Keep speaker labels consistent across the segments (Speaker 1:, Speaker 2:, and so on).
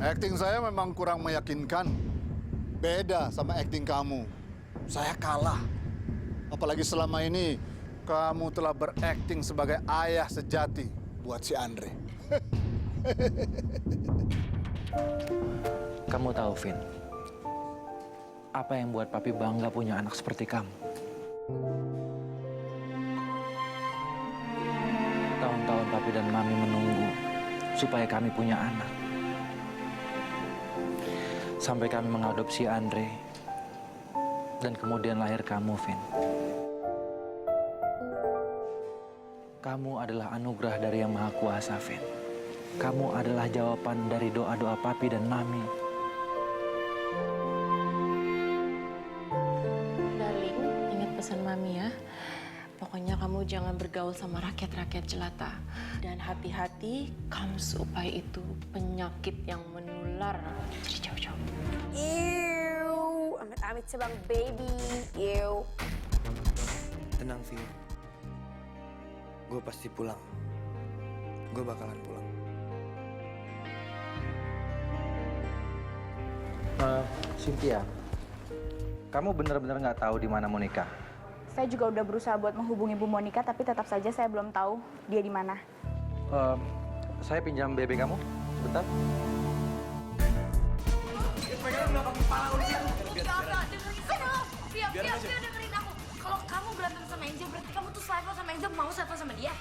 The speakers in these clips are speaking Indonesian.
Speaker 1: Acting saya memang kurang meyakinkan. Beda sama acting kamu. Saya kalah. Apalagi selama ini kamu telah berakting sebagai ayah sejati buat si Andre.
Speaker 2: Kamu tahu, Vin, apa yang buat papi bangga punya anak seperti kamu? Tahun-tahun papi dan mami menunggu supaya kami punya anak. Sampai kami mengadopsi Andre. Dan kemudian lahir kamu, Vin. Kamu adalah anugerah dari Yang Maha Kuasa, Vin. Kamu adalah jawaban dari doa-doa papi dan mami.
Speaker 3: Darling, ingat pesan mami ya. Pokoknya kamu jangan bergaul sama rakyat-rakyat jelata. Dan hati-hati, kamu supaya itu penyakit yang menular. Jadi jauh-jauh.
Speaker 4: Ew, amit-amit sebang baby. Ew.
Speaker 5: Tenang, Vi. Gue pasti pulang. Gue bakalan pulang.
Speaker 2: Cynthia, kamu benar-benar nggak tahu di mana Monica?
Speaker 6: Saya juga udah berusaha buat menghubungi Bu Monica, tapi tetap saja saya belum tahu dia di mana.
Speaker 2: Saya pinjam BB kamu sebentar.
Speaker 4: Dia dengerin aku. Kalau kamu berantem sama Angel, berarti kamu tuh selevel sama Angel, mau selevel sama dia.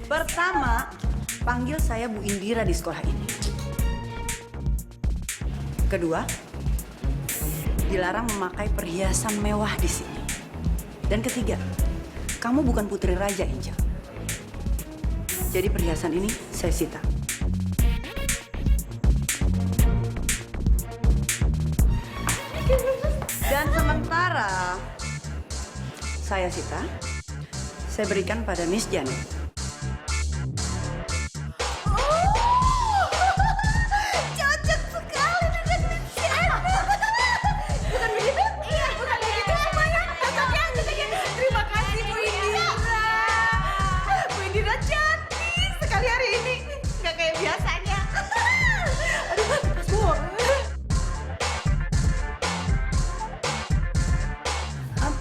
Speaker 7: Pertama, panggil saya Bu Indira di sekolah ini. Kedua, dilarang memakai perhiasan mewah di sini. Dan ketiga, kamu bukan putri raja, Angel. Jadi perhiasan ini saya sita. Dan sementara saya sita, saya berikan pada Miss Janet.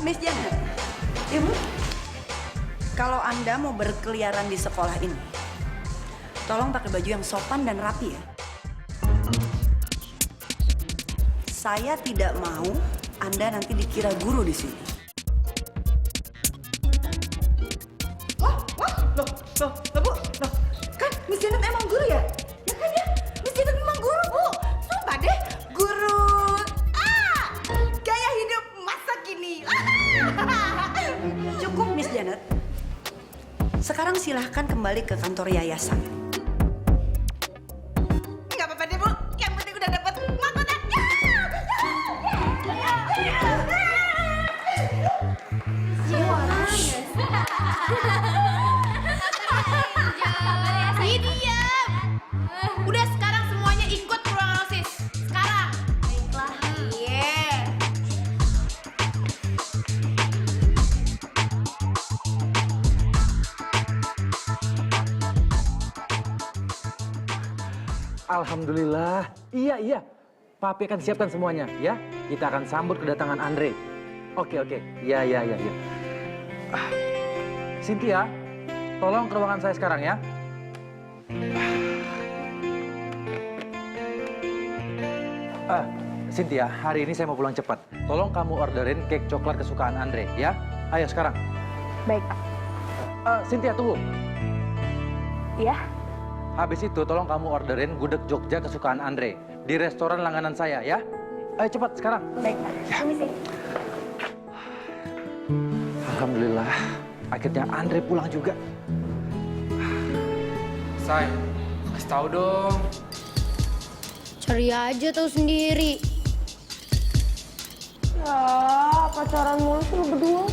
Speaker 7: Miss Janet, Ibu, kalau Anda mau berkeliaran di sekolah ini, tolong pakai baju yang sopan dan rapi ya. Saya tidak mau Anda nanti dikira guru di sini. Loh, Bu, kan Miss Janet emang guru ya? Ya kan ya, Miss Janet memang guru, Bu. Sumpah deh, guru. Gaya hidup masa kini. Cukup, Miss Janet. Sekarang silahkan kembali ke kantor yayasan. Nggak apa-apa deh, Bu. Yang penting udah dapat mahkota.
Speaker 4: Diam. Udah sekarang semuanya ikut ke ruangan OSIS. Sekarang. Baiklah. Iya.
Speaker 2: Alhamdulillah. Iya. Papi akan siapkan semuanya, ya. Kita akan sambut kedatangan Andre. Oke. Iya. Cynthia, tolong ke ruangan saya sekarang ya. Cynthia, hari ini saya mau pulang cepat. Tolong kamu orderin cake coklat kesukaan Andre, ya. Ayo sekarang.
Speaker 6: Baik, Pak.
Speaker 2: Cynthia, tunggu.
Speaker 6: Iya.
Speaker 2: Habis itu tolong kamu orderin gudeg Jogja kesukaan Andre di restoran langganan saya, ya. Ayo cepat sekarang.
Speaker 6: Baik, Pak. Permisi.
Speaker 2: Alhamdulillah. akhirnya Andre pulang juga.
Speaker 8: Say, kasih tahu dong.
Speaker 9: Cari aja tahu sendiri.
Speaker 3: Ya, pacaran mulu sih lu berdua.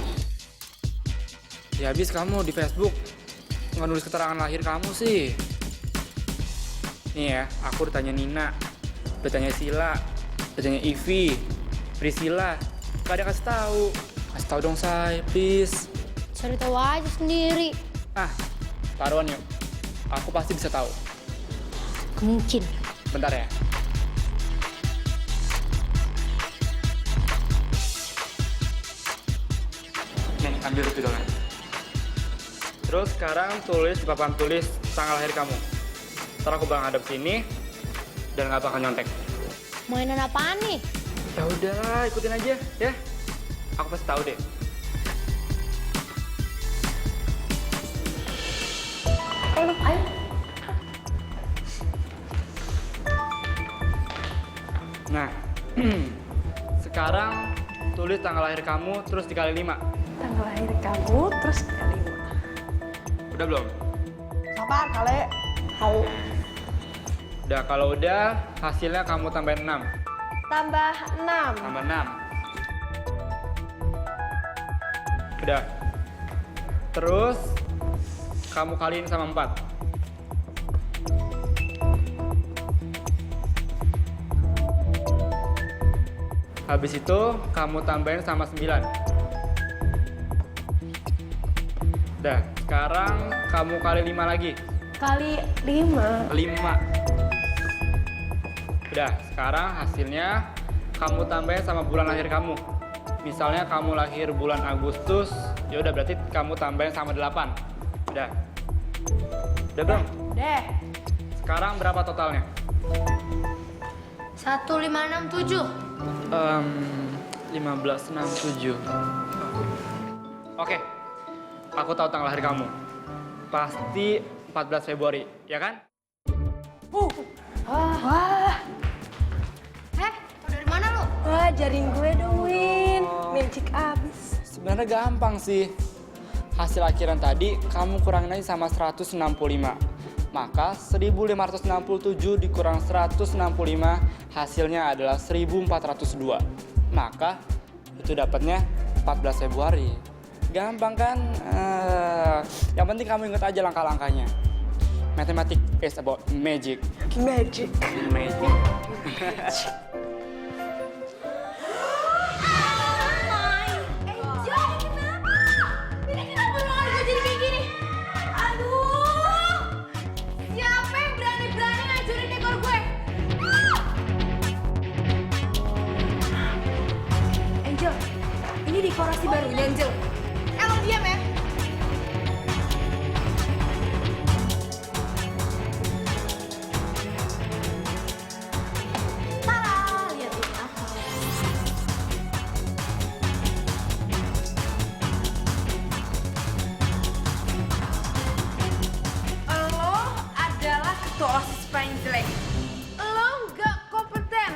Speaker 8: Ya habis kamu di Facebook nggak nulis keterangan lahir kamu sih. Nih ya, aku ditanya Nina, ditanya Sila, ditanya Ivi, Priscilla. Gak ada kasih tahu. Kasih tahu dong, Say, please.
Speaker 9: Cari tahu aja sendiri.
Speaker 8: Ah, taruhan yuk. Aku pasti bisa tahu.
Speaker 9: Mungkin.
Speaker 8: Bentar ya. Nih, ambil spidolnya. Terus sekarang tulis di papan tulis tanggal lahir kamu. Ntar aku bakal hadap sini dan nggak bakal nyontek.
Speaker 9: Mainan apaan nih?
Speaker 8: Ya udah, ikutin aja ya. Aku pasti tahu deh.
Speaker 9: Ayo.
Speaker 8: Nah, sekarang tulis tanggal lahir kamu terus dikali 5.
Speaker 3: Tanggal lahir kamu terus kali 5.
Speaker 8: Udah belum?
Speaker 3: Sabar kali. Tahu.
Speaker 8: Udah, kalau udah hasilnya kamu tambahin 6.
Speaker 3: Tambah 6.
Speaker 8: Tambah 6. Udah. Terus kamu kaliin sama 4. Habis itu kamu tambahin sama 9. Udah, sekarang kamu kali 5 lagi.
Speaker 3: Kali 5.
Speaker 8: 5. Udah, sekarang hasilnya kamu tambahin sama bulan lahir kamu. Misalnya kamu lahir bulan Agustus, ya udah berarti kamu tambahin sama 8. Udah. Udah belum?
Speaker 3: Deh.
Speaker 8: Sekarang berapa totalnya?
Speaker 9: 1567.
Speaker 8: 1567. Oke. Aku tahu tanggal lahir kamu. Pasti 14 Februari, ya kan?
Speaker 3: Wah.
Speaker 9: Tau dari mana lu?
Speaker 3: Wah, jaring gue dong, Win. Magic abis.
Speaker 8: Sebenarnya gampang sih. Hasil akhiran tadi kamu kurangin aja sama 165. Maka 1567 dikurang 165 hasilnya adalah 1402. Maka itu dapatnya 14 Februari. Gampang kan? Yang penting kamu ingat aja langkah-langkahnya. Mathematics is about magic.
Speaker 3: Magic.
Speaker 8: Magic.
Speaker 4: Angel, kenapa? Ini kenapa ruangan gue jadi kayak gini? Aduh! Siapa yang berani-berani ngancurin dekor gue?
Speaker 7: Angel, ini dekorasi barunya Angel.
Speaker 4: Lo diam ya? Tara, lihat ini.
Speaker 7: Lo adalah ketua OSIS paling jelek.
Speaker 4: Lo nggak kompeten,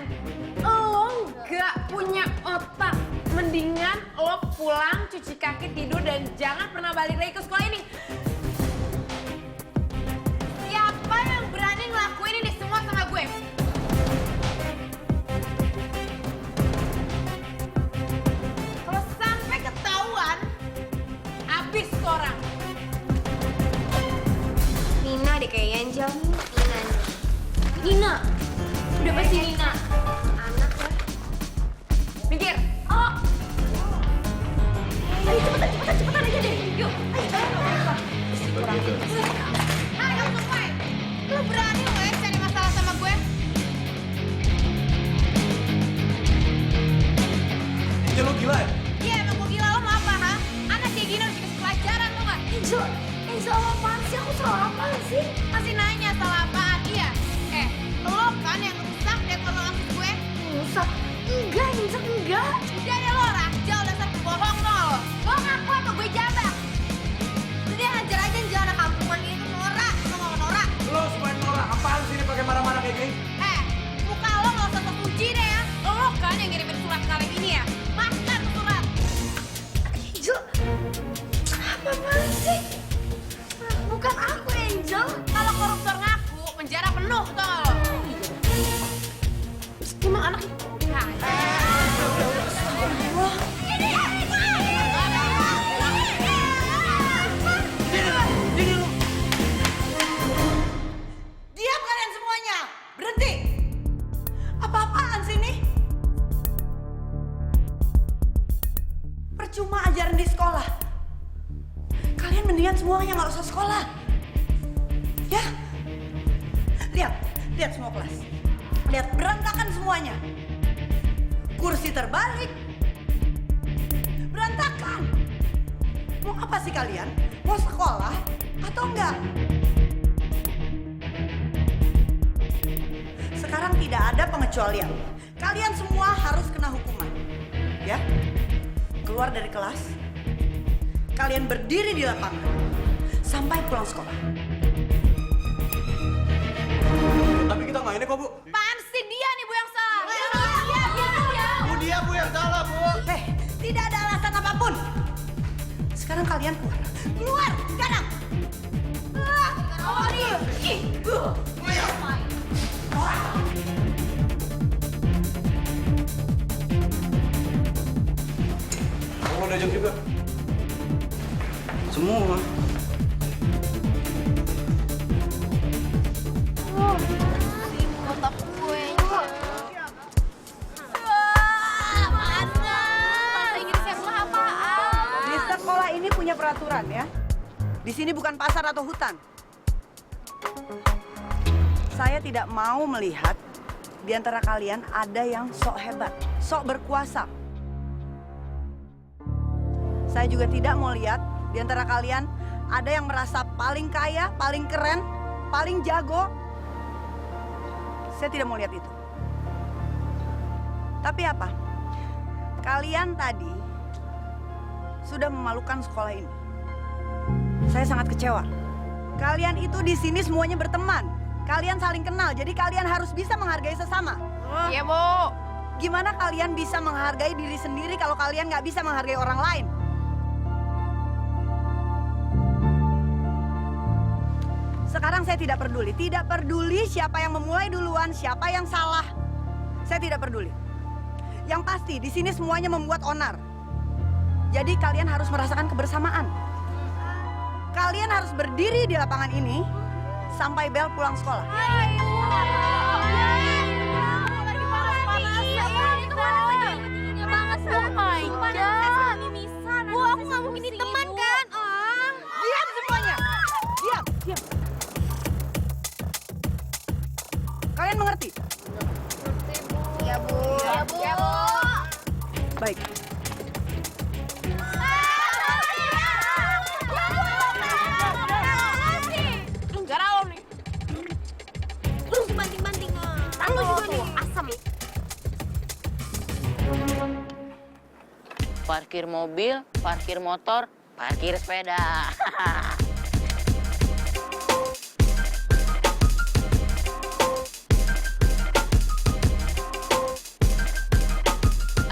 Speaker 4: lo nggak punya otak. Mendingan lo pulang, cuci kaki, tidur, dan jangan pernah balik lagi ke sekolah ini. Siapa yang berani ngelakuin ini semua sama gue? Kalau sampai ketahuan, habis tuh orang.
Speaker 9: Nina deh kayaknya Angel. Nina. Udah pasti Nina. Anak ya.
Speaker 4: Mikir. Oh. Ayo cepetan aja deh. Yuk. Ayo semua. Lu berani lo ya cari masalah sama gue?
Speaker 2: Ya lu gila ya?
Speaker 4: Iya emang gue gila, lo mau apa ha? Anak kayak gini harus dikasih pelajaran tuh gak? Angel lo apaan sih? Aku salah apaan sih? Masih nanya salah apaan? Iya. Lo kan yang rusak dekor lo ngasih gue? Rusak? Enggak, Angel enggak. Udah deh lo, Rajal dasar pembohong lo. Lo ngaku sama gue jabak. Udah hajar aja Angel anak kampungan itu norak. Lo mau norak?
Speaker 2: Lo supaya norak, apaan sih ini pakai marah-marah kayak gini?
Speaker 4: Muka lo gak usah terpuji deh ya. Lo kan yang ngirimin surat kaleng ini ya? Makan tuh surat.
Speaker 3: Angel, apa
Speaker 4: Apaan sih? Bukan aku, Angel. Kalau koruptor ngaku, penjara penuh tuh. Emang anaknya
Speaker 7: Diam kalian semuanya! Berhenti! Apa-apaan sih ini? Percuma ajaran di sekolah. Kalian mendingan semuanya nggak usah sekolah. Ya? Lihat semua kelas. Lihat berantakan semuanya. Kursi terbalik. Berantakan. Mau apa sih kalian? Mau sekolah atau enggak? Sekarang tidak ada pengecualian. Kalian semua harus kena hukuman. Ya? Keluar dari kelas. Kalian berdiri di lapangan sampai pulang sekolah.
Speaker 5: Tapi kita nggak ini kok, Bu.
Speaker 4: apaan sih dia nih Bu yang salah?
Speaker 5: Dia, Bu, yang salah, Bu.
Speaker 7: Tidak ada alasan apapun. Sekarang kalian keluar. Keluar sekarang.
Speaker 5: Mau diajak juga. Semua.
Speaker 4: Kotak kuenya. Bahasa Inggrisnya gue apaan?
Speaker 7: Di sekolah ini punya peraturan ya. Di sini bukan pasar atau hutan. Saya tidak mau melihat di antara kalian ada yang sok hebat, sok berkuasa. Saya juga tidak mau lihat di antara kalian ada yang merasa paling kaya, paling keren, paling jago. Saya tidak mau lihat itu. Tapi apa? Kalian tadi sudah memalukan sekolah ini. Saya sangat kecewa. Kalian itu di sini semuanya berteman. Kalian saling kenal, jadi kalian harus bisa menghargai sesama.
Speaker 4: Iya Bu.
Speaker 7: Gimana kalian bisa menghargai diri sendiri kalau kalian nggak bisa menghargai orang lain? Sekarang saya tidak peduli siapa yang memulai duluan, siapa yang salah. Saya tidak peduli. Yang pasti di sini semuanya membuat onar. Jadi kalian harus merasakan kebersamaan. Kalian harus berdiri di lapangan ini sampai bel pulang sekolah.
Speaker 4: Bu, aku nggak mungkin ini teman kan?
Speaker 7: Diam semuanya. Diam. Kalian mengerti?
Speaker 4: Iya Bu. Iya Bu.
Speaker 7: Baik.
Speaker 4: Penjara lo nih. Terus banting-banting. Aku juga nih. Asam.
Speaker 10: Parkir mobil, parkir motor, parkir sepeda.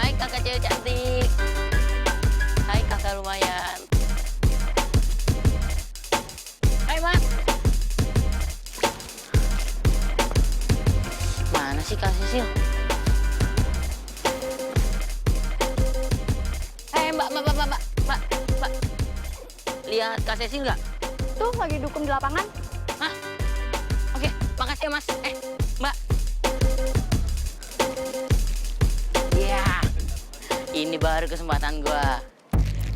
Speaker 10: Hai kakak cewek cantik. Hai kakak lumayan. Hai mas. Mana sih Kak Sisil? Mbak. Lihat Kak Cecil nggak?
Speaker 6: Tuh lagi dukung di lapangan.
Speaker 10: Hah? Oke, makasih ya Mas. Mbak. Ya, ini baru kesempatan gua.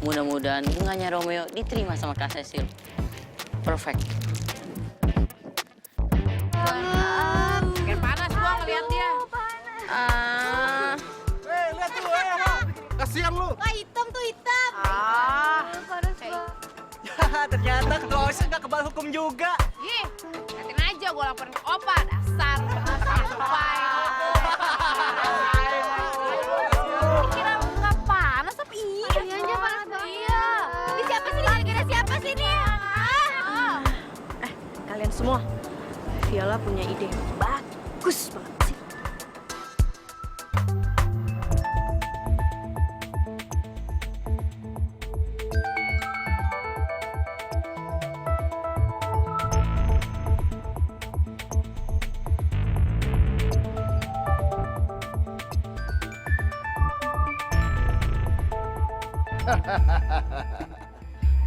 Speaker 10: Mudah-mudahan bunganya Romeo diterima sama Kak Cecil. Perfect.
Speaker 4: Makin panas gua ngeliat dia.
Speaker 5: Lihat tuh, kasihan lu.
Speaker 4: Wah, hitam tuh hitam. Panas banget.
Speaker 5: Ternyata ketua OSIS nggak kebal hukum juga.
Speaker 4: Ih, liatin aja gua laporin ke Opa, dasar. Sampai. Kira nggak panas tapi iya. Iya aja panas banget. Iya. Ini siapa sih? Kira-kira siapa sih ini?
Speaker 9: Kalian semua, Viola punya ide bagus banget sih.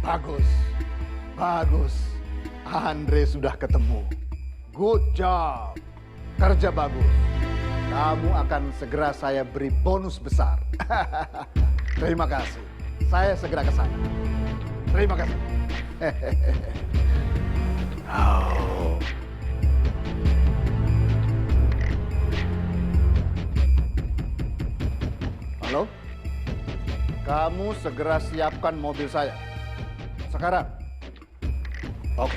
Speaker 1: Bagus, bagus. Andre sudah ketemu. Good job. Kerja bagus. Kamu akan segera saya beri bonus besar. Terima kasih. Saya segera ke sana. Terima kasih. Oh. Halo? Kamu segera siapkan mobil saya. Sekarang. Oke.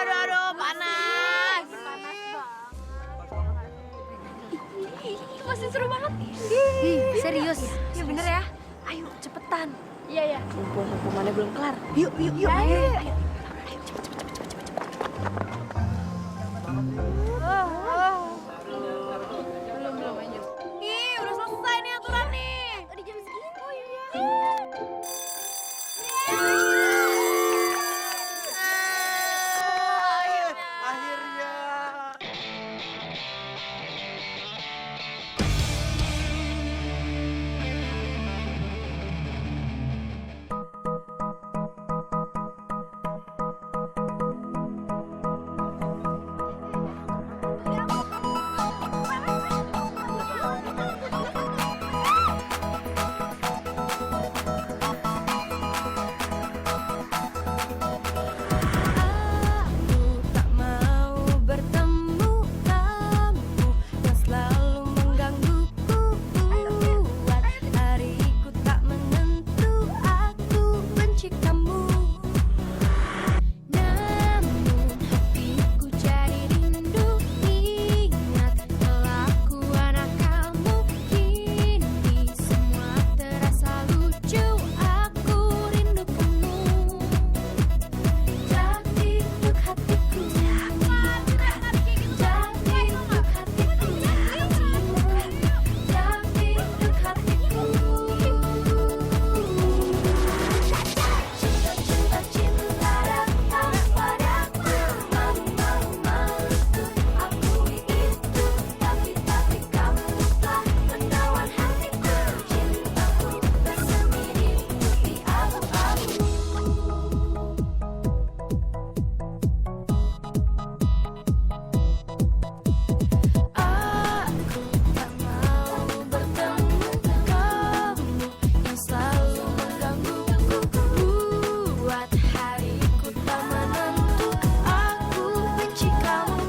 Speaker 4: Aduh, panas.
Speaker 9: Masih seru banget. Serius? Ya bener ya. Ayo cepetan.
Speaker 3: Iya, ya. Mumpung hukumannya belum kelar.
Speaker 7: Yuk. Ayo.
Speaker 4: Ih, udah selesai nih aturan nih.
Speaker 9: Udah jam segini. Oh iya.
Speaker 5: Akhirnya.
Speaker 9: Aku tak mau bertemu kamu yang selalu menggangguku. Buat hariku tak menentu, aku benci kamu. Namun hatiku jadi rindu, ingat kelakuan kamu. Kini semua terasa lucu, aku rindu kamu. Jadiduk hatiku, jadiduk hatiku, jadiduk hatiku, jadiduk hatiku. Cinta, cinta datang padaku, malu-maluku akui itu, tapi kamu telah menawan hatiku. Cintaku bersemi di putih abu-abu. Aku tak mau bertemu kamu yang selalu menggangguku. Buat hariku tak menentu, aku benci kamu.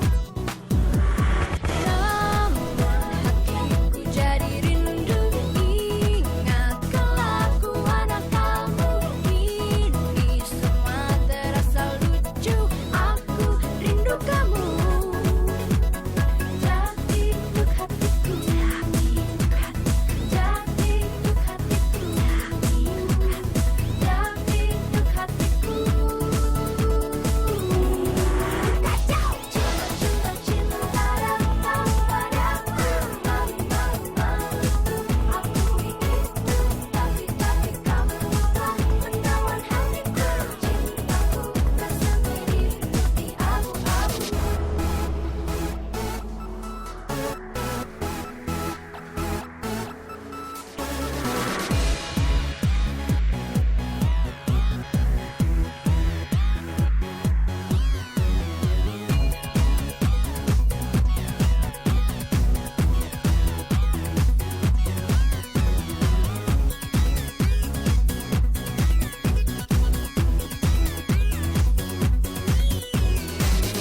Speaker 9: Namun hatiku jadi rindu, ingat kelakuan kamu. Kini semua terasa lucu, aku rindu kamu. Jadiduk hatiku, jadiduk hatiku, jadiduk hatiku, jadiduk hatiku. Kacau! Cinta, cinta datang padaku, malu-maluku akui itu, tapi kamu telah menawan hatiku. Cintaku bersemi di putih abu-abu.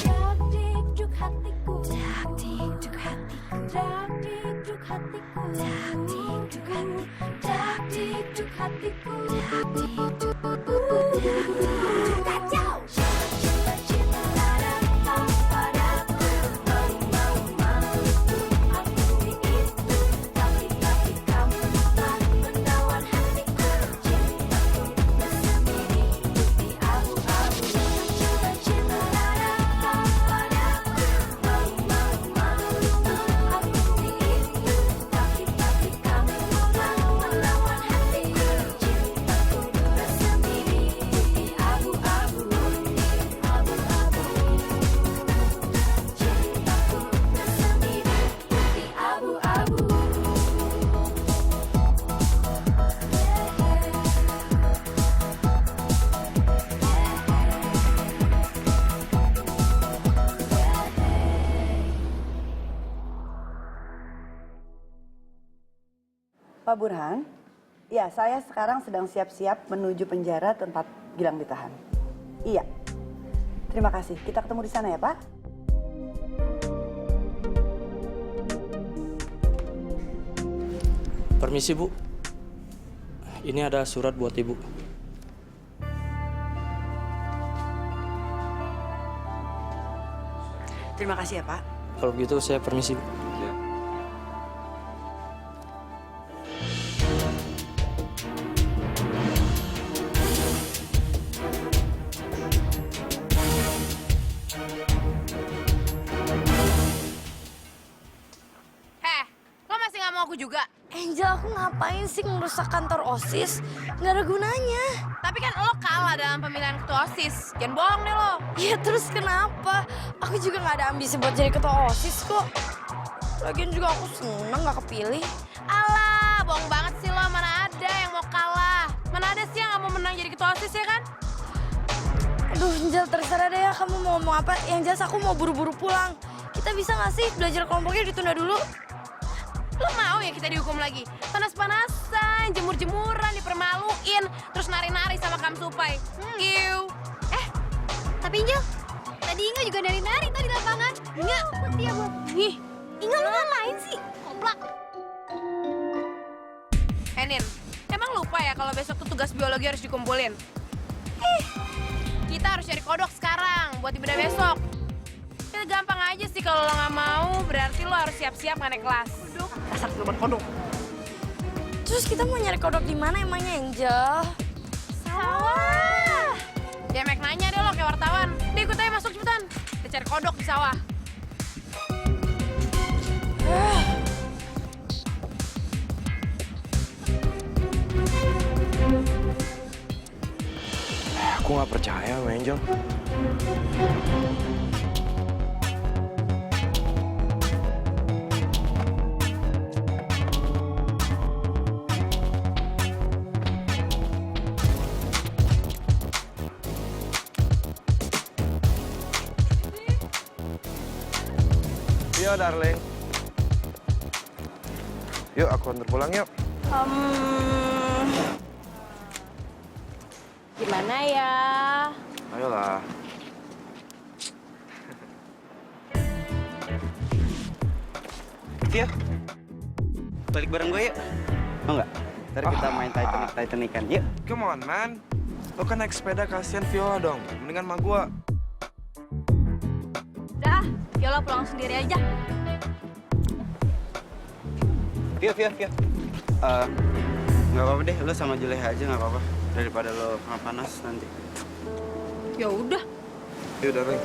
Speaker 9: Jadiduk hatiku, jadiduk hatiku, jadiduk hatiku, jadiduk hatiku, jadiduk hatiku, kacau! Cinta, cinta datang padaku, malu-maluku akui itu, tapi kamu telah menawan hatiku. Cintaku bersemi di putih abu-abu. Cinta, cinta datang padaku, malu-maluku akui itu, tapi kamu telah menawan
Speaker 7: Pak Burhan, ya saya sekarang sedang siap-siap menuju penjara tempat Gilang ditahan. Iya, terima kasih. Kita ketemu di sana ya Pak.
Speaker 11: Permisi Bu, ini ada surat buat Ibu.
Speaker 7: Terima kasih ya Pak.
Speaker 11: Kalau begitu saya permisi Bu.
Speaker 4: Lo masih nggak mau aku juga?
Speaker 9: Angel, aku ngapain sih ngerusak kantor OSIS? Nggak ada gunanya.
Speaker 4: Tapi kan lo kalah dalam pemilihan ketua OSIS. Jangan bohong deh lo.
Speaker 9: Ya terus kenapa? Aku juga nggak ada ambisi buat jadi ketua OSIS kok. Lagian juga aku seneng nggak kepilih.
Speaker 4: Alah, bohong banget sih lo. Mana ada yang mau kalah? Mana ada sih yang nggak mau menang jadi ketua OSIS ya kan?
Speaker 9: Aduh, Angel, terserah deh ya kamu mau ngomong apa. Yang jelas aku mau buru-buru pulang. Kita bisa nggak sih belajar kelompoknya ditunda dulu?
Speaker 4: Lo mau ya kita dihukum lagi? Panas-panasan, jemur-jemuran, dipermaluin, terus nari-nari sama Kamsupai.
Speaker 9: Tapi Angel, tadi Inga juga nari-nari tadi di lapangan. Inga, dia mau. Ih, Inga lu ngapain sih? Komplak.
Speaker 4: Nin, emang lupa ya kalau besok tuh tugas biologi harus dikumpulin? Kita harus cari kodok sekarang buat ibadah besok. Ya gampang aja sih kalau lo nggak mau, berarti lo harus siap-siap nggak naik kelas.
Speaker 7: Asal keluar kodok.
Speaker 9: Terus kita mau nyari kodok di mana emangnya, Angel?
Speaker 4: Sawah. Ya Mek nanya deh lo kayak wartawan. Deh ikut aja masuk cepetan. Kita cari kodok di sawah.
Speaker 11: Aku nggak percaya sama Angel. Yo, darling. Yuk, aku antar pulang yuk.
Speaker 3: Gimana ya?
Speaker 11: Ayolah.
Speaker 5: Vio, balik bareng gue yuk. Mau nggak? Ntar kita main Titanic-Titanican. Yuk.
Speaker 11: Come on, man. Lo kan naik sepeda, kasihan Viola dong. Mendingan sama gua.
Speaker 9: Udah, Viola pulang sendiri aja.
Speaker 5: Vio. Nggak apa-apa deh, lo sama Juleha aja nggak apa-apa. Daripada lo kena panas nanti.
Speaker 4: Ya udah.
Speaker 11: Yuk, darling.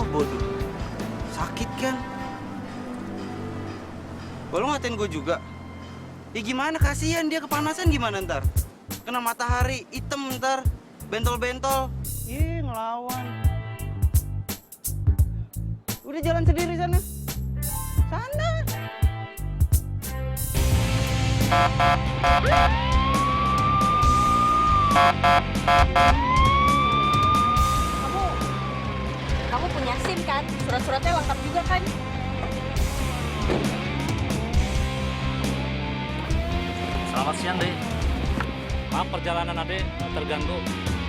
Speaker 5: Bodoh. Sakit kan? Lo ngatain gue juga? Ya gimana, kasihan dia kepanasan gimana ntar? Kena matahari, hitam ntar, bentol-bentol. Ih, ngelawan. Udah jalan sendiri sana. Sana.
Speaker 9: Kamu punya SIM kan? Surat-suratnya lengkap juga kan?
Speaker 12: Selamat siang, Dek. Maaf perjalanan Adek terganggu.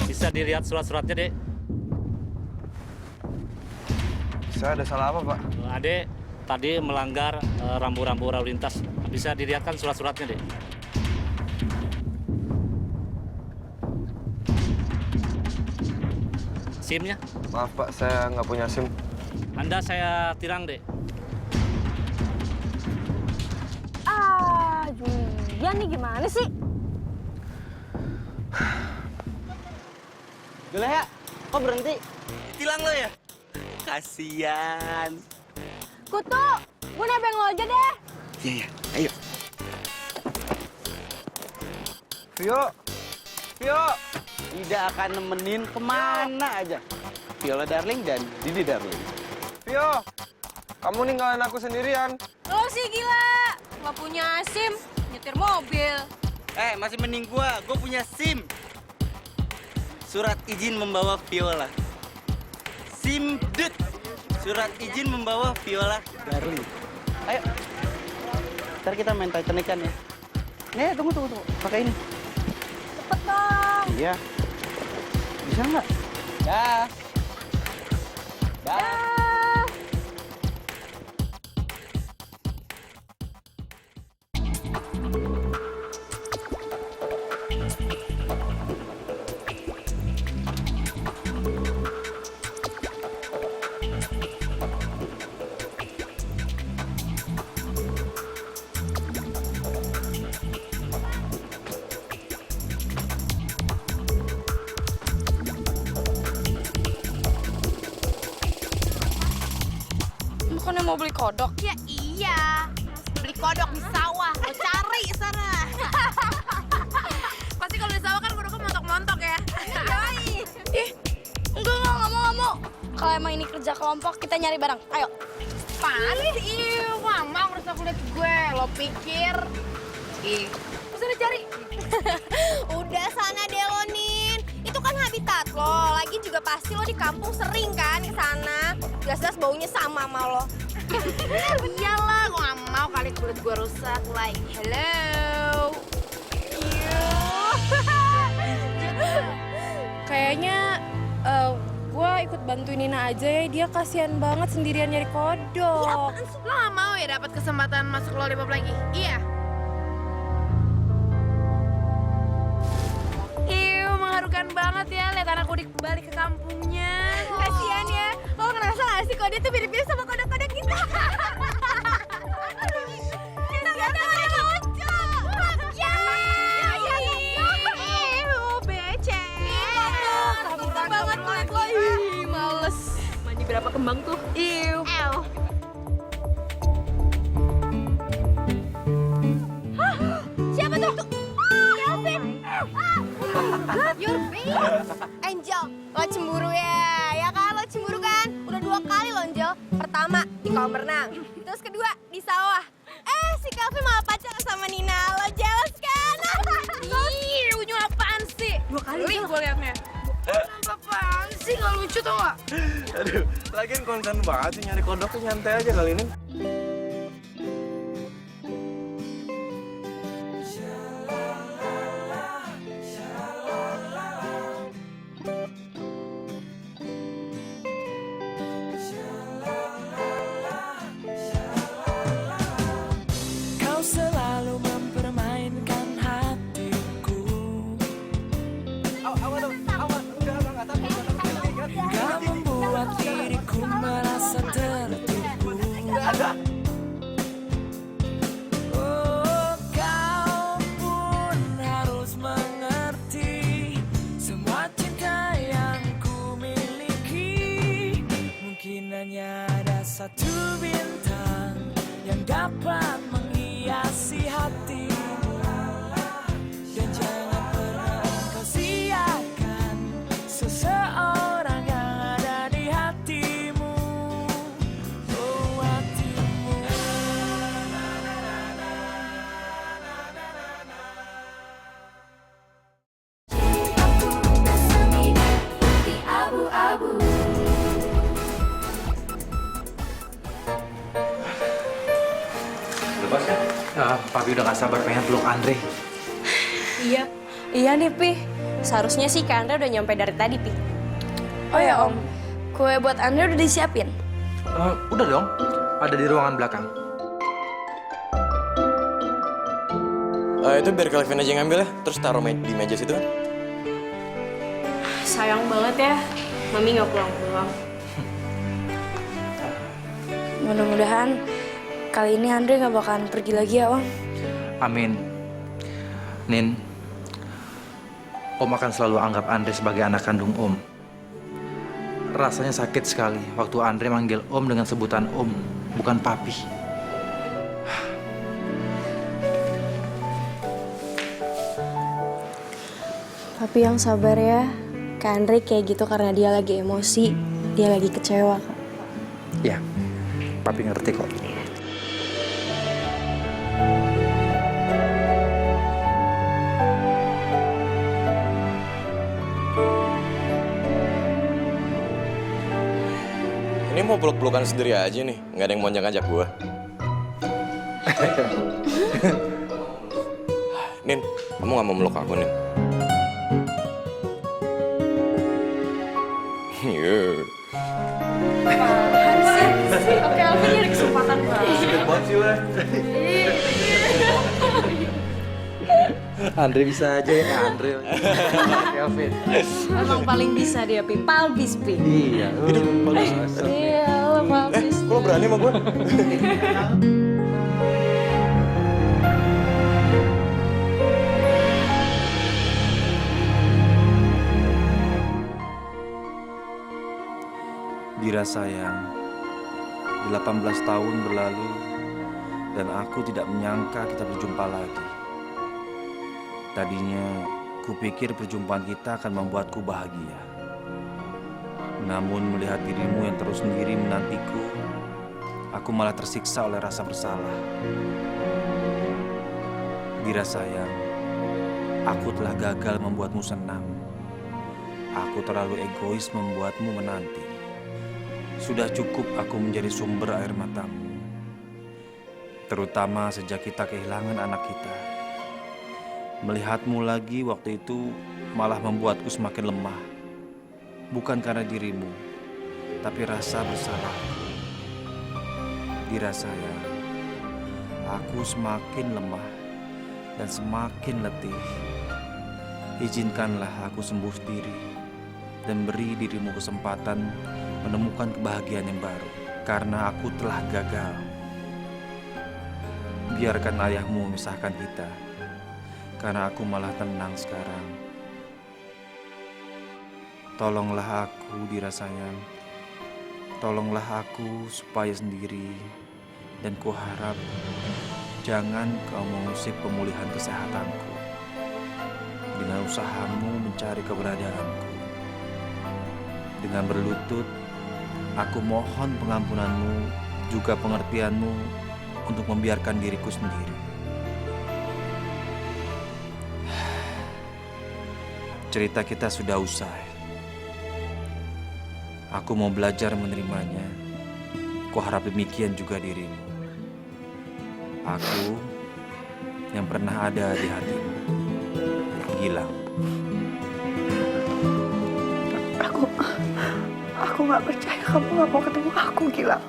Speaker 12: Bisa dilihat surat-suratnya, Dek.
Speaker 11: Saya ada salah apa, Pak?
Speaker 12: Adek tadi melanggar rambu-rambu lalu lintas. Bisa dilihat kan surat-suratnya, Dek. SIM-nya?
Speaker 11: Maaf, Pak. Saya nggak punya SIM.
Speaker 12: Anda saya tilang, Dek.
Speaker 9: Julian nih gimana sih?
Speaker 5: Juleha, kok berhenti? Tilang lo ya? Kasian.
Speaker 9: Kutu,
Speaker 4: Gue nebeng lo aja deh.
Speaker 5: Iya, ayo.
Speaker 11: Vio! Vio!
Speaker 5: Tidak akan nemenin kemana aja. Viola Darling dan Didi Darling.
Speaker 11: Vio! Kamu ninggalin aku sendirian.
Speaker 4: Lo sih gila. Gak punya SIM, nyetir mobil.
Speaker 5: Masih mending gua punya SIM. Surat izin membawa Viola. SIM dut. Surat izin membawa Viola Darling. Ayo. Ntar kita main Titanic-an ya. Nih, tunggu. Pakai ini.
Speaker 4: Cepet dong.
Speaker 5: Iya. Bisa nggak? Dah. Dah.
Speaker 9: Bukannya mau beli kodok?
Speaker 4: Ya iya. Beli kodok di sawah. Lo cari sana. Pasti kalau di sawah kan kodoknya montok-montok ya. Yoi.
Speaker 9: Ih, enggak mau. Kalau emang ini kerja kelompok, kita nyari bareng. Ayo.
Speaker 4: Apaan sih? Mama ngerasa kulit gue. Lo pikir? Bisa dicari. Udah sana deh lo, Nin. Itu kan habitat lo. Lagi juga pasti lo di kampung sering kan ke sana. Jelas-jelas baunya sama lo. Iyalah, gue gak mau kali kulit gue rusak. Like, hello.
Speaker 3: Kayaknya gue ikut bantuin Nina aja ya. Dia kasihan banget sendirian nyari kodok.
Speaker 4: Iya, apaan sih? Lo gak mau ya dapat kesempatan masuk lollipop lagi? Iya. Mengharukan banget ya lihat anak udik balik ke kampungnya. Kasian ya. Lo ngerasa gak sih kalau dia tuh mirip-mirip sama kodok-kodok kita? Berapa kembang tuh? Iu. Siapa tuh? Kelvin. Your babe. Angel, lo cemburu ya kan? Lo cemburu kan? Udah 2 kali lo, Angel. Pertama di kolam renang, terus kedua di sawah. Si Kelvin malah pacaran sama Nina. Lo jealous kan? Ih, ujung apaan sih? 2 kali gue liatnya. Apaan sih, gak lucu tau gak?
Speaker 11: Aduh, lagian konsen banget sih nyari kodok, nyantai aja kali ini.
Speaker 13: Kau selalu mempermainkan hatiku. Kau membuat diriku merasa tertipu. Oh, kau pun harus mengerti semua cinta yang ku miliki. Mungkin hanya ada satu bintang yang dapat menghiasi hatimu. Dan jangan pernah kau siakan seseorang yang ada di hatimu. Oh, hatimu. Di abu-abu.
Speaker 2: Lepas kan? Papi udah gak sabar pengen peluk Andre.
Speaker 3: Iya nih, Pi. Seharusnya sih Kak Andre udah nyampe dari tadi, Pi.
Speaker 9: Oh ya Om, kue buat Andre udah disiapin?
Speaker 2: Udah dong, ada di ruangan belakang.
Speaker 11: Itu biar Kelvin aja ngambil ya, terus taruh di meja situ.
Speaker 3: Sayang banget ya, Mami nggak pulang-pulang.
Speaker 9: Mudah-mudahan kali ini Andre nggak bakalan pergi lagi ya Om.
Speaker 2: Amin. Nin, Om akan selalu anggap Andre sebagai anak kandung Om. Rasanya sakit sekali waktu Andre manggil Om dengan sebutan Om, bukan Papi.
Speaker 9: Tapi yang sabar ya, Kak Andre kayak gitu karena dia lagi emosi, dia lagi kecewa kok.
Speaker 2: Ya, papi ngerti kok.
Speaker 11: Ini mau peluk-pelukan sendiri aja nih, nggak ada yang mau ngajak gua. Nin, kamu nggak mau meluk aku, Nin? Iya.
Speaker 9: Oke, Alvin ada kesempatan
Speaker 2: Andre bisa aja ya, Andre. Kelvin.
Speaker 9: Emang paling bisa dia, Pi. Palbis, Pi.
Speaker 2: Iya.
Speaker 9: Iya, lo palbis.
Speaker 11: Kok lo berani sama gua?
Speaker 14: Dira sayang, 18 tahun berlalu dan aku tidak menyangka kita berjumpa lagi. Tadinya kupikir perjumpaan kita akan membuatku bahagia. Namun melihat dirimu yang terus sendiri menantiku, aku malah tersiksa oleh rasa bersalah. Dira sayang, aku telah gagal membuatmu senang. Aku terlalu egois membuatmu menanti. Sudah cukup aku menjadi sumber air matamu. Terutama sejak kita kehilangan anak kita. Melihatmu lagi waktu itu malah membuatku semakin lemah. Bukan karena dirimu, tapi rasa bersalah. Dira sayang, aku semakin lemah dan semakin letih. Izinkanlah aku sembuh sendiri dan beri dirimu kesempatan menemukan kebahagiaan yang baru. Karena aku telah gagal. Biarkan ayahmu memisahkan kita. Karena aku malah tenang sekarang. Tolonglah aku, Dira sayang. Tolonglah aku supaya sendiri. Dan kuharap jangan kau mengusik pemulihan kesehatanku dengan usahamu mencari keberadaanku. Dengan berlutut, aku mohon pengampunanmu juga pengertianmu untuk membiarkan diriku sendiri. Cerita kita sudah usai. Aku mau belajar menerimanya. Kuharap demikian juga dirimu. Aku yang pernah ada di hatimu. Gilang.
Speaker 7: Aku nggak percaya kamu nggak mau ketemu aku, Gilang.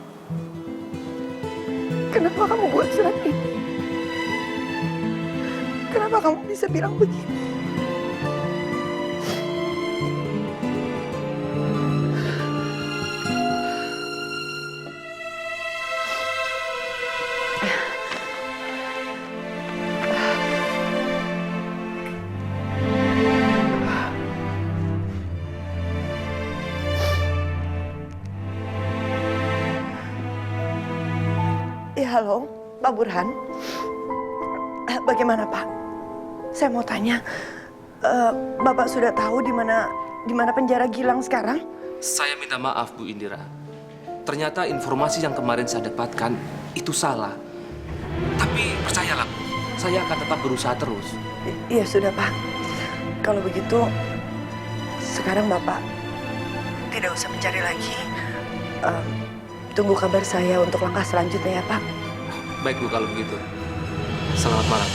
Speaker 7: Kenapa kamu buat surat ini? Kenapa kamu bisa bilang begini? Halo, Pak Burhan. Bagaimana, Pak? Saya mau tanya, Bapak sudah tahu di mana penjara Gilang sekarang?
Speaker 15: Saya minta maaf, Bu Indira. Ternyata informasi yang kemarin saya dapatkan itu salah. Tapi percayalah, Bu, saya akan tetap berusaha terus.
Speaker 7: Iya sudah, Pak. Kalau begitu, sekarang Bapak tidak usah mencari lagi. Tunggu kabar saya untuk langkah selanjutnya ya, Pak.
Speaker 15: Baik, Bu, kalau begitu. Selamat malam.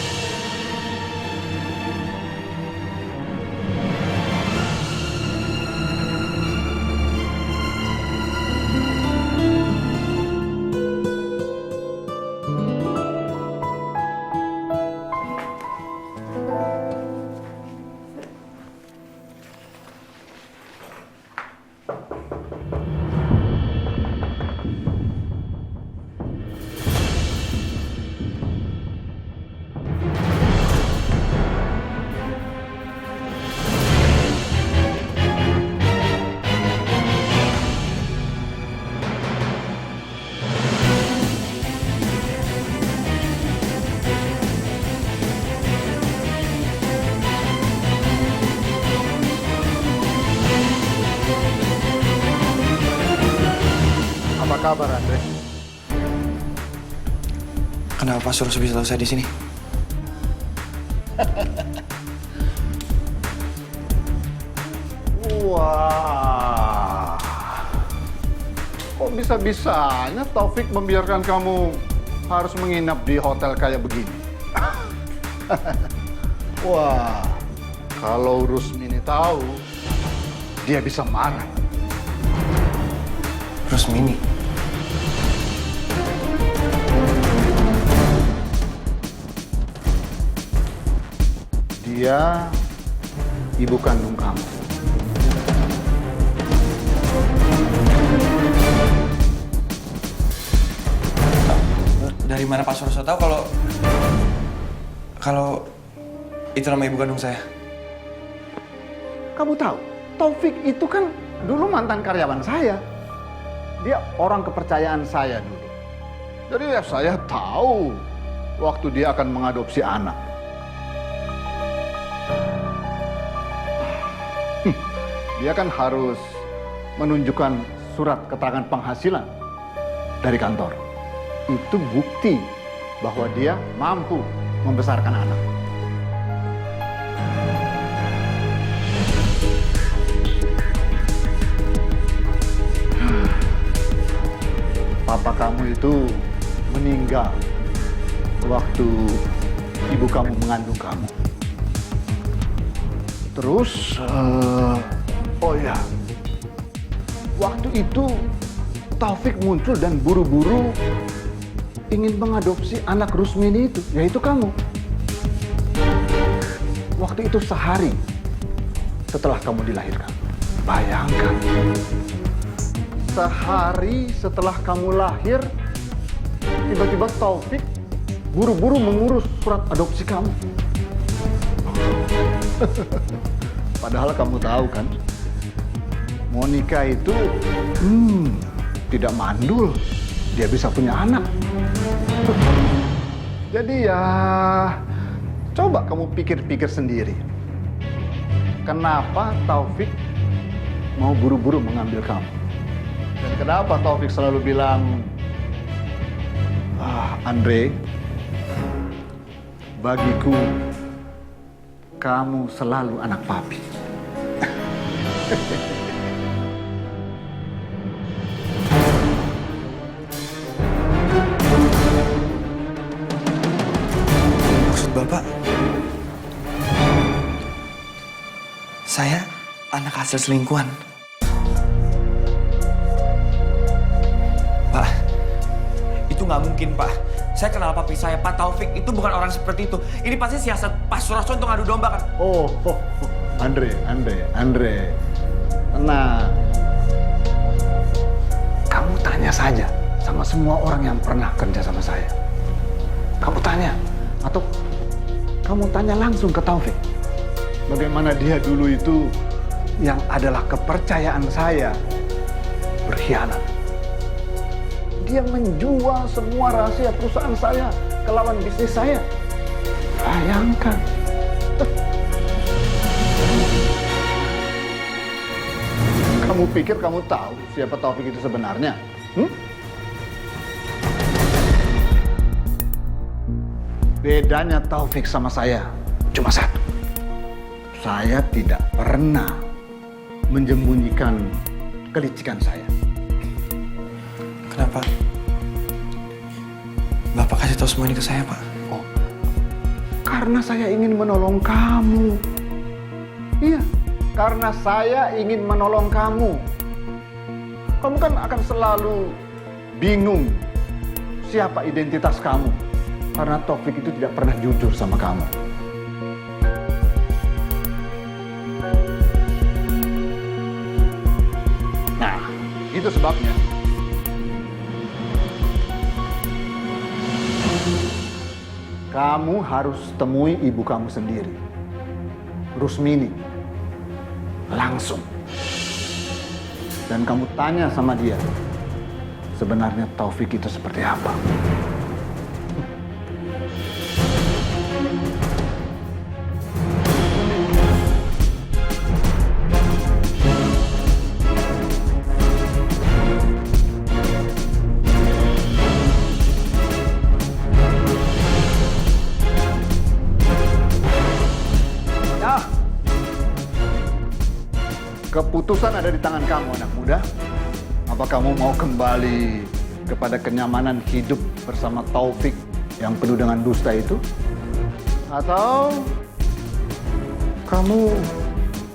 Speaker 1: kabar, Andre?
Speaker 11: Kenapa suruh bisa tahu saya di sini?
Speaker 1: Wah, kok bisa-bisanya Taufik membiarkan kamu harus menginap di hotel kayak begini? Wah, kalau Rusmini tahu, dia bisa marah.
Speaker 11: Rusmini?
Speaker 1: Dia ibu kandung kamu.
Speaker 11: Dari mana Pak Suroso tahu kalau itu nama ibu kandung saya?
Speaker 1: Kamu tahu, Taufik itu kan dulu mantan karyawan saya. Dia orang kepercayaan saya dulu. Jadi ya saya tahu waktu dia akan mengadopsi anak. Dia kan harus menunjukkan surat keterangan penghasilan dari kantor. Itu bukti bahwa dia mampu membesarkan anak. Papa kamu itu meninggal waktu ibu kamu mengandung kamu. Terus, oh ya, waktu itu Taufik muncul dan buru-buru ingin mengadopsi anak Rusmini itu, yaitu kamu. Waktu itu sehari setelah kamu dilahirkan. Bayangkan, sehari setelah kamu lahir, tiba-tiba Taufik buru-buru mengurus surat adopsi kamu. Padahal kamu tahu kan, Monica itu tidak mandul, dia bisa punya anak. Jadi ya, coba kamu pikir-pikir sendiri. Kenapa Taufik mau buru-buru mengambil kamu? Dan kenapa Taufik selalu bilang, Andre, bagiku kamu selalu anak papi.
Speaker 11: Maksud Bapak, saya anak hasil selingkuhan. Pak, itu nggak mungkin, Pak. Saya kenal papi saya, Pak Taufik. Itu bukan orang seperti itu. Ini pasti siasat Pak Suroso untuk adu domba, kan?
Speaker 1: Andre. Tenang. Kamu tanya saja sama semua orang yang pernah kerja sama saya. Kamu tanya. Atau kamu tanya langsung ke Taufik. Bagaimana dia dulu itu yang adalah kepercayaan saya berkhianat. Dia menjual semua rahasia perusahaan saya ke lawan bisnis saya. Bayangkan. Kamu pikir kamu tahu siapa Taufik itu sebenarnya? Bedanya Taufik sama saya cuma satu. Saya tidak pernah menyembunyikan kelicikan saya.
Speaker 11: Kenapa Bapak kasih tahu semua ini ke saya, Pak?
Speaker 1: Karena saya ingin menolong kamu. Iya, karena saya ingin menolong kamu. Kamu kan akan selalu bingung siapa identitas kamu. Karena Taufik itu tidak pernah jujur sama kamu. Nah, itu sebabnya. Kamu harus temui ibu kamu sendiri, Rusmini, langsung. Dan kamu tanya sama dia, sebenarnya Taufik itu seperti apa? Keputusan ada di tangan kamu, anak muda. Apa kamu mau kembali kepada kenyamanan hidup bersama Taufik yang penuh dengan dusta itu? Atau kamu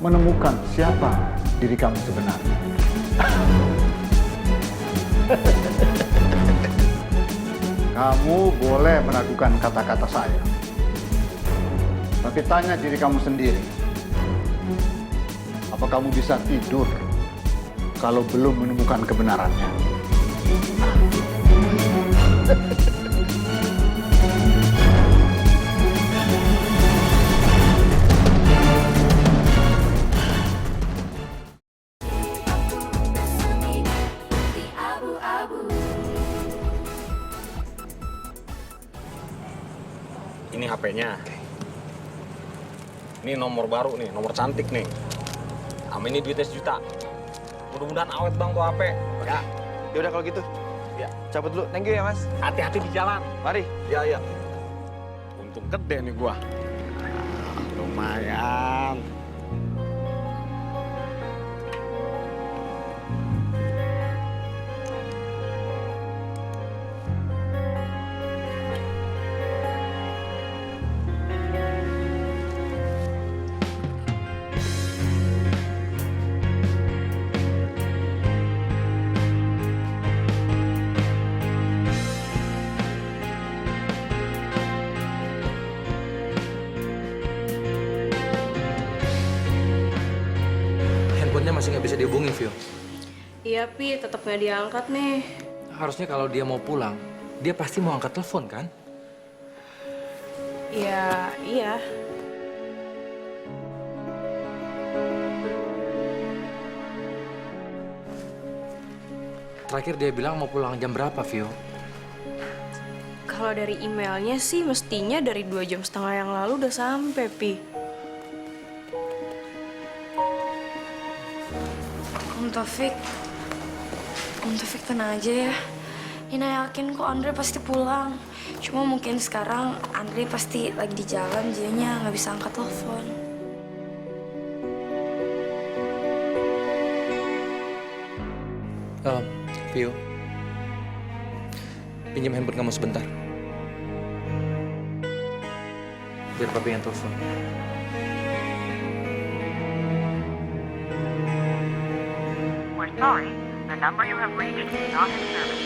Speaker 1: menemukan siapa diri kamu sebenarnya? Kamu boleh meragukan kata-kata saya. Tapi tanya diri kamu sendiri. Apa kamu bisa tidur kalau belum menemukan kebenarannya?
Speaker 11: Ini HP-nya. Ini nomor baru nih, nomor cantik nih. Sama ini duitnya 1 juta. Mudah-mudahan awet bang tuh HP. Ya.
Speaker 16: Yaudah kalau gitu. Ya, cabut dulu. Thank you ya, Mas.
Speaker 11: Hati-hati di jalan.
Speaker 16: Mari.
Speaker 11: Ya, ya. Untung gede nih gua. Lumayan.
Speaker 16: Handphonenya masih nggak bisa dihubungin, Vio.
Speaker 3: Iya, Pi, tetap nggak diangkat nih.
Speaker 16: Harusnya kalau dia mau pulang, dia pasti mau angkat telepon, kan?
Speaker 3: Iya, iya.
Speaker 16: Terakhir dia bilang mau pulang jam berapa, Vio?
Speaker 3: Kalau dari emailnya sih mestinya dari 2,5 jam yang lalu udah sampai, Pi.
Speaker 9: Om Taufik tenang aja ya. Ina yakin kok Andre pasti pulang. Cuma mungkin sekarang Andre pasti lagi di jalan, jadinya nggak bisa angkat telepon.
Speaker 16: Vio, pinjam handphone kamu sebentar. Biar papi yang telepon.
Speaker 17: We're sorry, the number you have reached is not in service.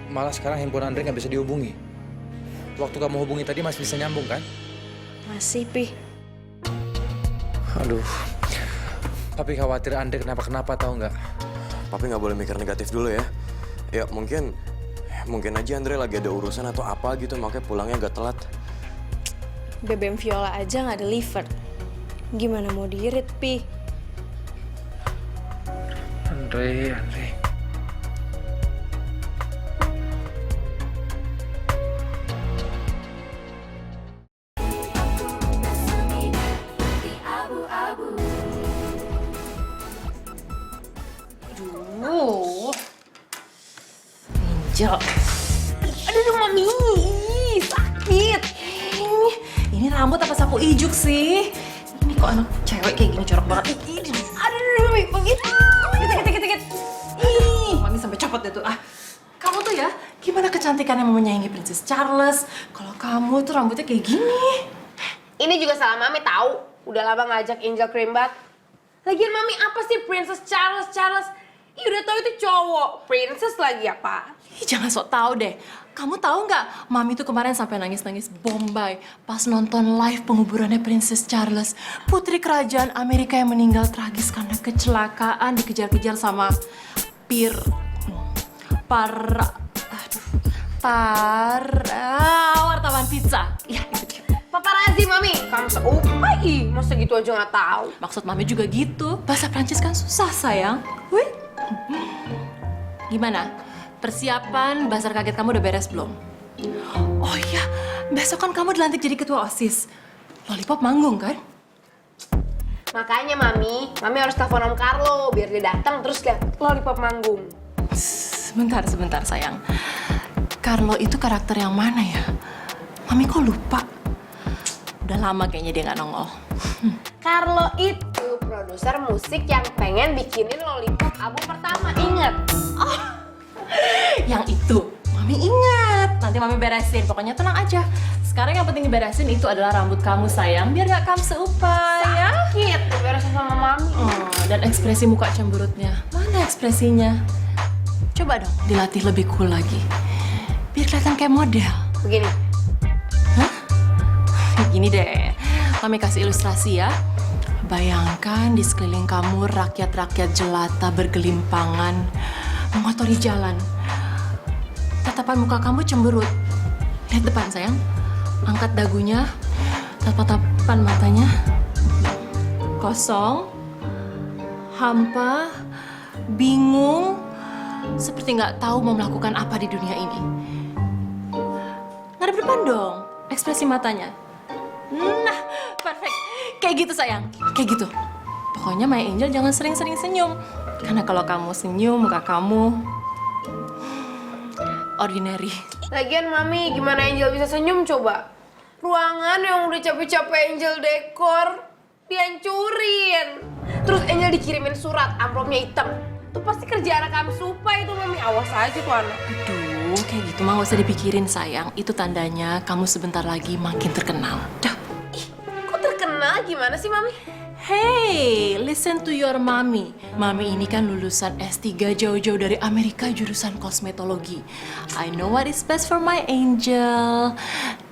Speaker 16: Malah sekarang handphone Andre nggak bisa dihubungi. Waktu kamu hubungi tadi masih bisa nyambung, kan?
Speaker 3: Masih, Pi.
Speaker 16: Aduh, papi khawatir Andre kenapa-kenapa, tahu nggak?
Speaker 18: Papi nggak boleh mikir negatif dulu ya. Ya mungkin aja Andre lagi ada urusan atau apa gitu, makanya pulangnya agak telat.
Speaker 3: BBM Viola aja nggak deliver. Gimana mau diirit, Pi?
Speaker 16: Andre.
Speaker 3: Aduh. Angel. Aduh, Mami. Ih, sakit. Ini rambut apa sapu ijuk sih? Ini kok anak cewek kayak gini jorok banget. Aduh, Mami. Dikit. Ih, Mami sampai copot deh tuh. Kamu tuh ya, gimana kecantikannya mau menyaingi Princess Charles? Kalau kamu tuh rambutnya kayak gini.
Speaker 4: Ini juga salah Mami tahu. Udah lama ngajak Angel Creambat. Lagian Mami apa sih Princess Charles? Ih, udah tahu itu cowok. Princess lagi apa?
Speaker 3: Ih, jangan sok tahu deh. Kamu tahu nggak, Mami tuh kemarin sampai nangis-nangis Bombay pas nonton live penguburannya Princess Charles, putri kerajaan Amerika yang meninggal tragis karena kecelakaan dikejar-kejar sama wartawan pizza. Ya, itu dia.
Speaker 4: Paparazi, Mami. Kamu seupai, masa gitu aja nggak tahu.
Speaker 3: Maksud Mami juga gitu. Bahasa Prancis kan susah, sayang. Wih. Gimana? Persiapan bazar kaget kamu udah beres belum? Oh iya, besok kan kamu dilantik jadi ketua OSIS. Lollipop manggung kan?
Speaker 4: Makanya Mami harus telepon Om Carlo biar dia datang terus lihat Lollipop manggung.
Speaker 3: Sebentar sayang. Carlo itu karakter yang mana ya? Mami kok lupa? Udah lama kayaknya dia nggak nongol.
Speaker 4: Carlo itu produser musik yang pengen bikinin Lollipop album pertama, inget?
Speaker 3: Oh, yang itu. Mami ingat. Nanti Mami beresin. Pokoknya tenang aja. Sekarang yang penting diberesin itu adalah rambut kamu, sayang. Biar gak kamu seupai, ya.
Speaker 4: Sakit diberesin sama Mami.
Speaker 3: Dan ekspresi muka cemberutnya. Mana ekspresinya? Coba dong dilatih lebih cool lagi. Biar kelihatan kayak model.
Speaker 4: Begini.
Speaker 3: Hah? Gini deh. Mami kasih ilustrasi ya. Bayangkan di sekeliling kamu rakyat-rakyat jelata bergelimpangan, mengotori jalan. Tatapan muka kamu cemberut. Lihat depan, sayang. Angkat dagunya, tatapan matanya. Kosong, hampa, bingung, seperti nggak tahu mau melakukan apa di dunia ini. Ngadep depan dong, ekspresi matanya. Nah, perfect. Kayak gitu, sayang. Kayak gitu. Pokoknya My Angel jangan sering-sering senyum. Karena kalau kamu senyum, muka kamu ordinary.
Speaker 4: Lagian Mami, gimana Angel bisa senyum coba? Ruangan yang udah capek-capek Angel dekor dihancurin. Terus Angel dikirimin surat, amplopnya hitam. Itu pasti kerjaan Kang Supa itu, Mami. Awas aja tuh anak.
Speaker 3: Aduh, kayak gitu mah gak usah dipikirin, sayang. Itu tandanya kamu sebentar lagi makin terkenal. Dah.
Speaker 4: Kok terkenal? Gimana sih, Mami?
Speaker 3: Hey, listen to your mommy. Mami ini kan lulusan S3 jauh-jauh dari Amerika jurusan kosmetologi. I know what is best for my angel.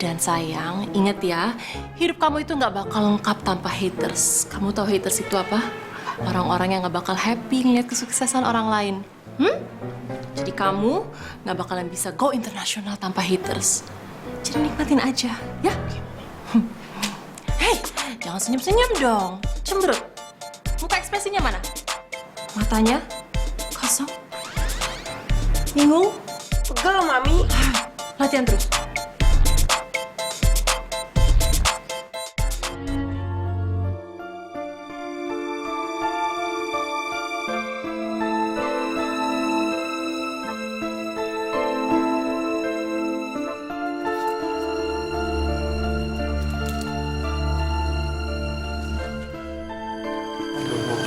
Speaker 3: Dan sayang, inget ya, hidup kamu itu nggak bakal lengkap tanpa haters. Kamu tahu haters itu apa? Orang-orang yang nggak bakal happy ngeliat kesuksesan orang lain. Jadi kamu nggak bakalan bisa go internasional tanpa haters. Jadi nikmatin aja, ya? Hei, jangan senyum-senyum dong. Cemberut. Muka ekspresinya mana? Matanya kosong. Bingung?
Speaker 4: Pegel, Mami.
Speaker 3: Latihan terus.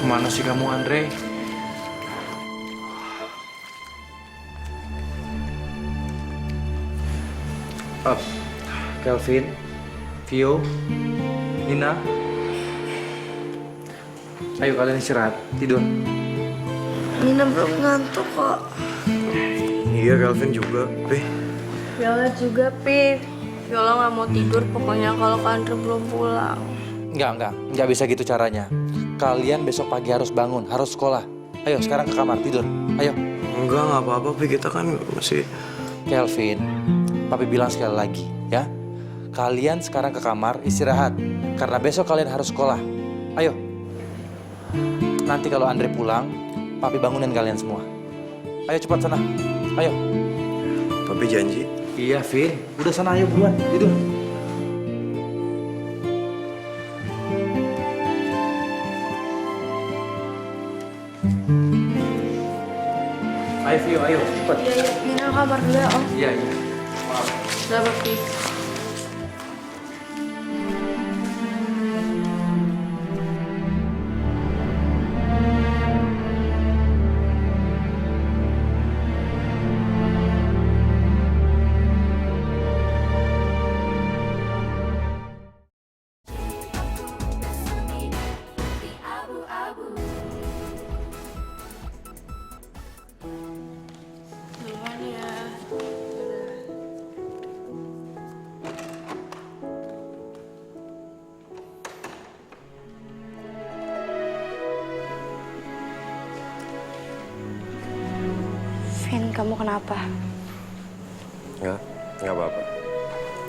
Speaker 11: Kemana sih kamu, Andre?
Speaker 16: Kelvin, Vio, Nina. Ayo kalian istirahat, tidur.
Speaker 9: Nina belum ngantuk kok.
Speaker 18: Iya, Kelvin juga, Pi.
Speaker 9: Viola juga, Pi. Viola nggak mau tidur pokoknya kalau Andre belum pulang.
Speaker 16: Enggak bisa gitu caranya. Kalian besok pagi harus bangun, harus sekolah. Ayo sekarang ke kamar, tidur. Ayo.
Speaker 18: Enggak apa-apa, Pi. Kita kan masih...
Speaker 16: Kelvin, Papi bilang sekali lagi, ya. Kalian sekarang ke kamar, istirahat. Karena besok kalian harus sekolah. Ayo. Nanti kalau Andre pulang, Papi bangunin kalian semua. Ayo cepat sana. Ayo.
Speaker 18: Papi janji.
Speaker 16: Iya, Vin. Udah sana, ayo buruan. Tidur. Ayo, Vio, ayo. Cepat.
Speaker 9: Iya, Nina kamar dulu ya, Om.
Speaker 16: Iya, iya. Maaf.
Speaker 9: Gak apa-apa.
Speaker 4: Duluan ya.
Speaker 9: Vin, kamu kenapa?
Speaker 18: Enggak apa-apa.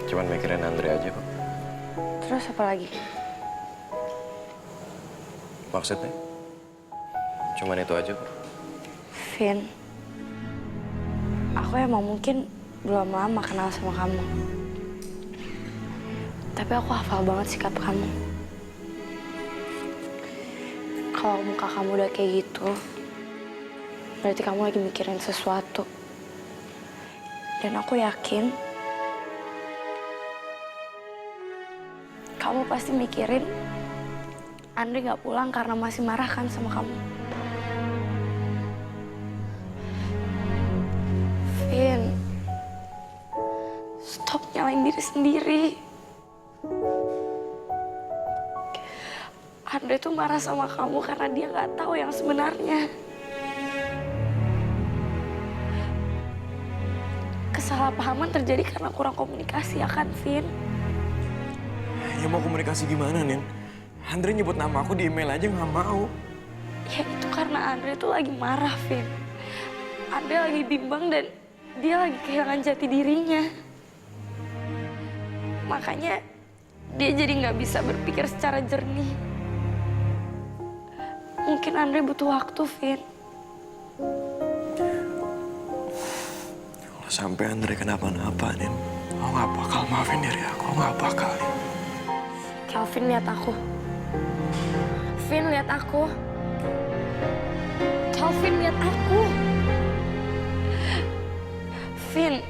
Speaker 18: Cuman mikirin Andre aja kok.
Speaker 9: Terus apa lagi?
Speaker 18: Maksudnya? Cuman itu aja kok.
Speaker 9: Vin, aku emang mungkin belum lama kenal sama kamu. Tapi aku hafal banget sikap kamu. Kalau muka kamu udah kayak gitu, berarti kamu lagi mikirin sesuatu. Dan aku yakin kamu pasti mikirin Andre nggak pulang karena masih marah kan sama kamu. Vin, stop nyalain diri sendiri. Andre tuh marah sama kamu karena dia nggak tahu yang sebenarnya. Kesalahpahaman terjadi karena kurang komunikasi, ya kan, Vin?
Speaker 18: Ya mau komunikasi gimana, Nin? Andre nyebut nama aku di email aja nggak mau.
Speaker 9: Ya itu karena Andre tuh lagi marah, Vin. Andre lagi bimbang dan dia lagi kehilangan jati dirinya. Makanya dia jadi nggak bisa berpikir secara jernih. Mungkin Andre butuh waktu, Vin.
Speaker 18: Kalau sampai Andre kenapa-napa, Nin, aku nggak bakal maafin diri aku, nggak bakal.
Speaker 9: Kelvin, lihat aku. Vin, lihat aku. Kelvin, lihat aku. Vin,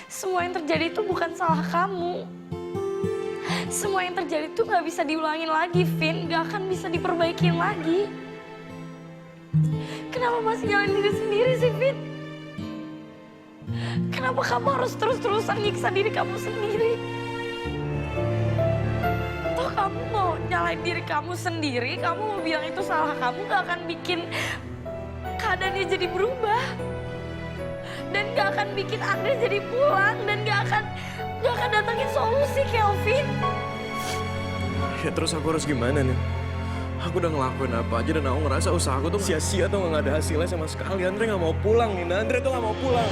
Speaker 9: semua yang terjadi itu bukan salah kamu. Semua yang terjadi itu nggak bisa diulangin lagi, Vin. Nggak akan bisa diperbaikin lagi. Kenapa masih nyalain diri sendiri sih, Vin? Kenapa kamu harus terus-terusan nyiksa diri kamu sendiri? Toh kamu mau nyalain diri kamu sendiri, kamu mau bilang itu salah kamu, nggak akan bikin keadaannya jadi berubah. Dan nggak akan bikin Andre jadi pulang, dan nggak akan datangin solusi, Kelvin.
Speaker 18: Ya terus aku harus gimana, Nin? Aku udah ngelakuin apa aja dan aku ngerasa usaha aku tuh sia-sia tuh nggak ada hasilnya sama sekali. Andre nggak mau pulang, Nina. Andre tuh nggak mau pulang.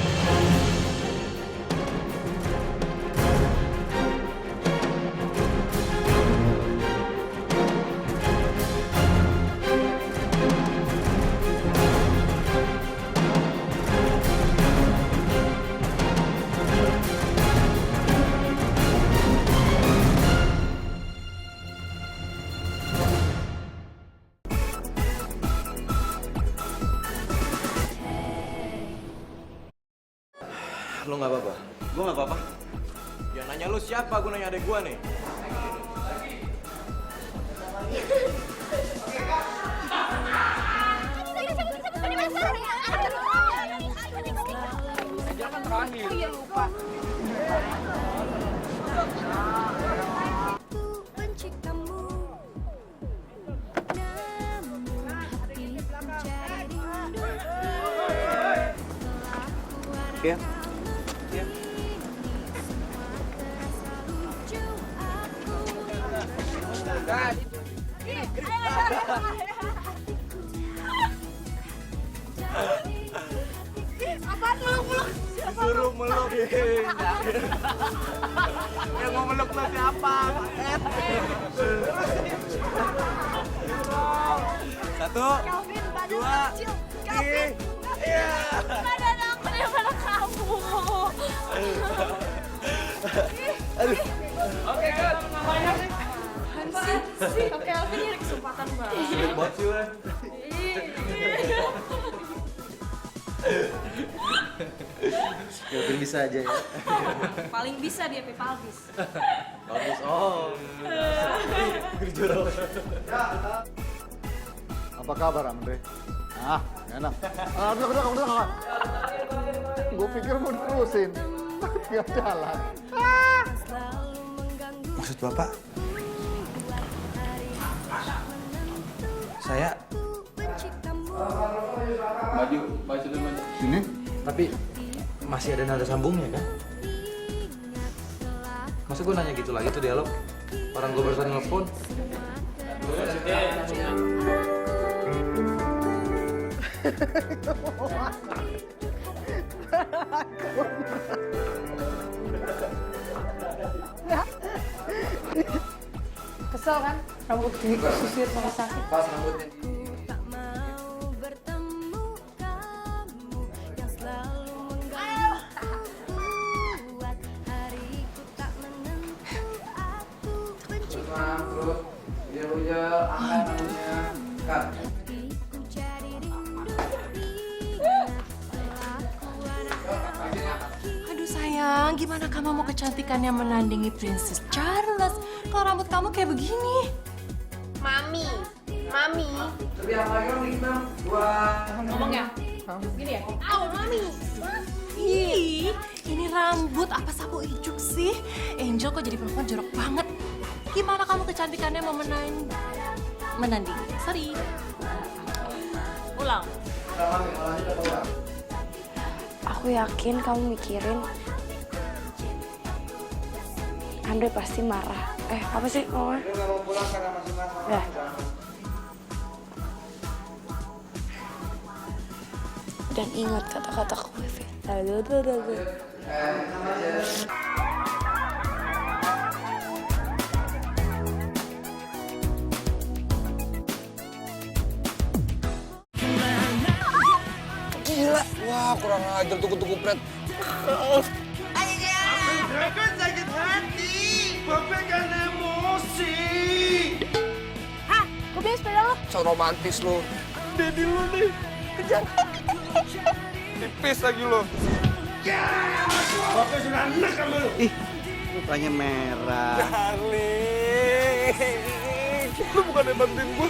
Speaker 18: Lo nggak apa-apa?
Speaker 5: Gue nggak apa-apa.
Speaker 18: Ya nanya lu siapa? Gue nanya adek gue nih.
Speaker 8: Jangan terakhir.
Speaker 4: Oh iya, lupa.
Speaker 18: Oke.
Speaker 4: Apaan meluk-meluk?
Speaker 18: Disuruh meluk. Yang mau meluk lo siapa? Satu, dua, tiga. Iya.
Speaker 4: Badan aku daripada kamu.
Speaker 18: Aduh.
Speaker 8: Oke, kan. Namanya sih.
Speaker 4: Sih, oke, Alvin ini kesempatan banget.
Speaker 18: Sulit banget sih, Wen.
Speaker 16: Kelvin bisa aja ya.
Speaker 4: Paling bisa dia Pipalvis.
Speaker 16: Bagus, oh. Gerjoro.
Speaker 1: Apa kabar, Andre? Ah, enak. Udah. Gue pikir mau diterusin. Nggak jalan.
Speaker 16: Maksud Bapak? Saya
Speaker 8: Maju dulu.
Speaker 1: Sini.
Speaker 16: tapi masih ada nada sambungnya kan? Masa gue nanya gitu lagi tuh dialog? Orang gue barusan nelfon.
Speaker 4: Kesel kan? Rambut disusir sama sakit.
Speaker 16: Pas rambutnya.
Speaker 3: Aduh sayang, gimana kamu mau kecantikannya menandingi Princess Charles?
Speaker 9: kalau rambut kamu kayak begini?
Speaker 4: Mami.
Speaker 11: Tapi apa lagi om Nikna?
Speaker 9: Ngomong ya? Gini ya? Au, Mami. Ih, ini rambut apa sapu ijuk sih? Angel kok jadi perempuan jorok banget. Gimana kamu kecantikannya mau menanding? Sorry. Ulang.
Speaker 6: Aku yakin kamu mikirin Andre pasti marah. Apa sih ngomongnya?
Speaker 11: Lu gak mau pulang karena masih marah.
Speaker 6: Ya. Dan ingat kata-kataku, Vivi.
Speaker 11: Gila. Wah, kurang ajar tuku-tuku pret.
Speaker 13: Kan sakit hati. Bapak kan emosi.
Speaker 6: Hah? Gue beli sepeda lo.
Speaker 11: So romantis lu. Dedi lu nih. Kejar. Tipis lagi lu.
Speaker 13: Bapak sudah enak sama lu.
Speaker 5: Ih, mukanya merah.
Speaker 11: Darling. Lu bukan yang bantuin gue.